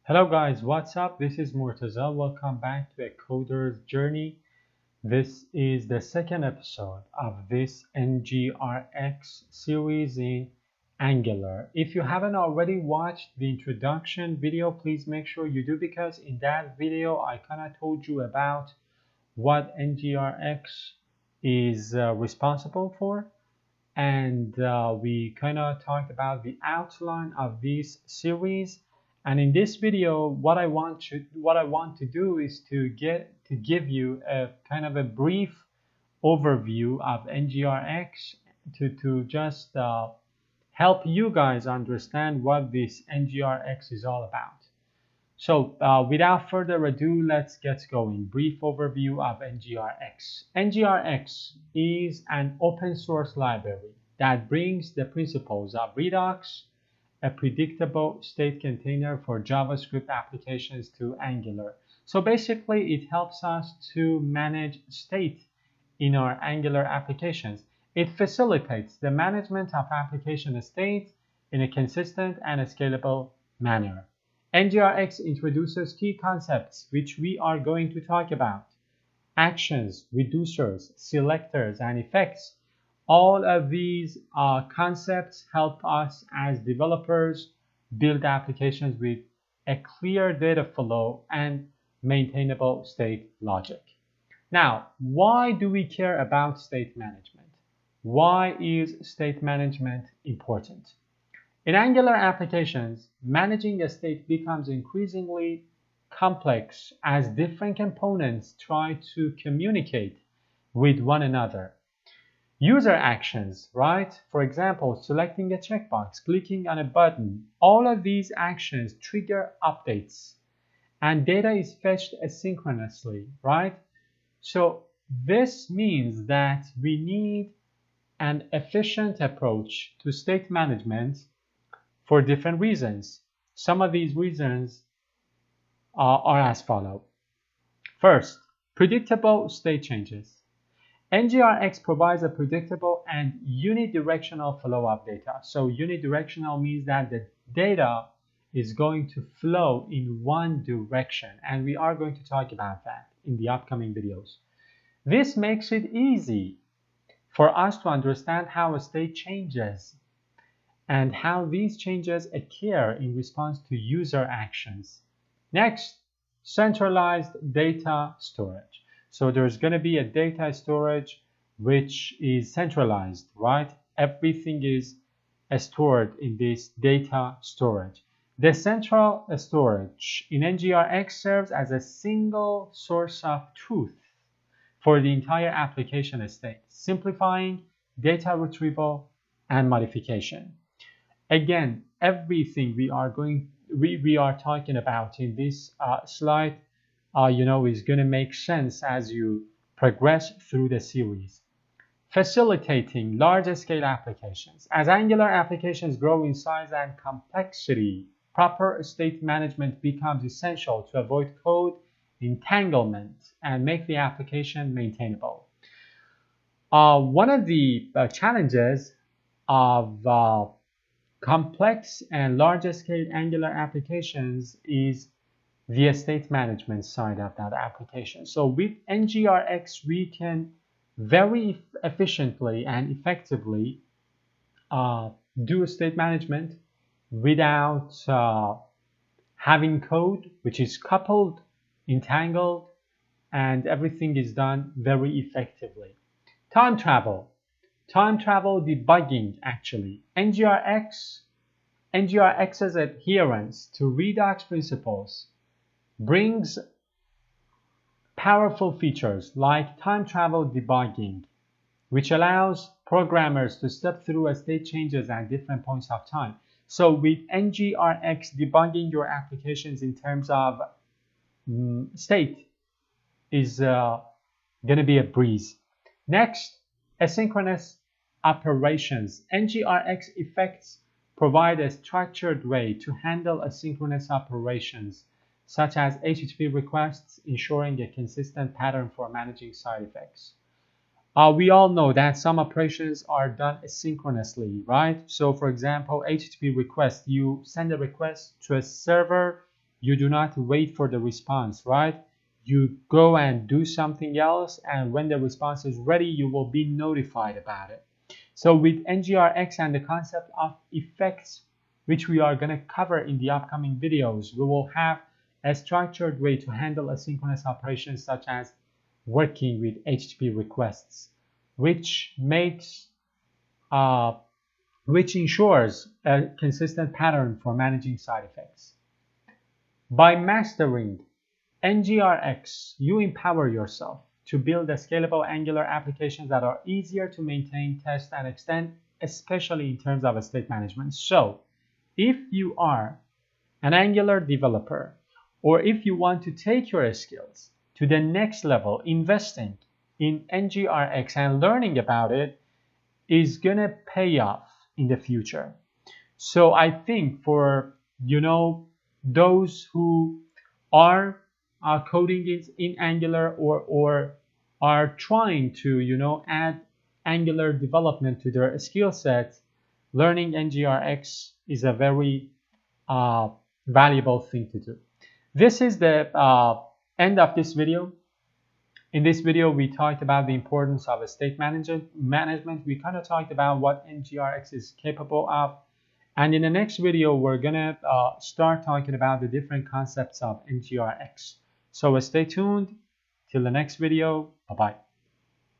Hello guys, what's up? This is Murtaza. Welcome back to a coder's journey. This is the second episode of this NgRx series in Angular. If you haven't already watched the introduction video, please make sure you do, because in that video I kind of told you about what NgRx is responsible for, and we kind of talked about the outline of this series. And in this video, what I want to do is to give you a kind of a brief overview of NgRx to just help you guys understand what this NgRx is all about. So without further ado, let's get going. Brief overview of NgRx. NgRx is an open source library that brings the principles of Redux, a predictable state container for JavaScript applications, to Angular. So basically, it helps us to manage state in our Angular applications. It facilitates the management of application state in a consistent and a scalable manner. NgRx introduces key concepts which we are going to talk about: actions, reducers, selectors, and effects. All of these concepts help us as developers build applications with a clear data flow and maintainable state logic. Now, why do we care about state management? Why is state management important? In Angular applications, managing a state becomes increasingly complex as different components try to communicate with one another. User actions, right? For example, selecting a checkbox, clicking on a button, all of these actions trigger updates, and data is fetched asynchronously, right? So this means that we need an efficient approach to state management for different reasons. Some of these reasons are as follows. First, predictable state changes. NgRx provides a predictable and unidirectional flow of data. So unidirectional means that the data is going to flow in one direction, and we are going to talk about that in the upcoming videos. This makes it easy for us to understand how a state changes and how these changes occur in response to user actions. Next, centralized data storage. So there's going to be a data storage which is centralized, right? Everything is stored in this data storage. The central storage in NgRx serves as a single source of truth for the entire application estate, simplifying data retrieval and modification. Again, everything we are talking about in this slide is going to make sense as you progress through the series. Facilitating large-scale applications. As Angular applications grow in size and complexity, proper state management becomes essential to avoid code entanglement and make the application maintainable. One of the challenges of complex and large-scale Angular applications is the state management side of that application. So with NgRx, we can very efficiently and effectively do state management without having code which is coupled, entangled, and everything is done very effectively. Time travel debugging. Actually, NgRx's adherence to Redux principles brings powerful features like time travel debugging, which allows programmers to step through state changes at different points of time. So with NgRx, debugging your applications in terms of state is going to be a breeze. Next, asynchronous operations. NgRx effects provide a structured way to handle asynchronous operations, such as HTTP requests, ensuring a consistent pattern for managing side effects. We all know that some operations are done asynchronously, right? So for example, HTTP request, you send a request to a server you do not wait for the response, right? You go and do something else, and when the response is ready, you will be notified about it. So with NgRx and the concept of effects, which we are going to cover in the upcoming videos, we will have a structured way to handle asynchronous operations such as working with HTTP requests, which makes which ensures a consistent pattern for managing side effects. By mastering NgRx, you empower yourself to build a scalable Angular applications that are easier to maintain, test, and extend, especially in terms of state management. So, if you are an Angular developer, or if you want to take your skills to the next level, investing in NgRx and learning about it is gonna pay off in the future. So I think for those who are coding in Angular, or are trying to add Angular development to their skill set, learning NgRx is a very valuable thing to do. This is the end of this video. In this video, we talked about the importance of state management. We kind of talked about what NgRx is capable of. And in the next video, we're going to start talking about the different concepts of NgRx. So stay tuned till the next video. Bye-bye.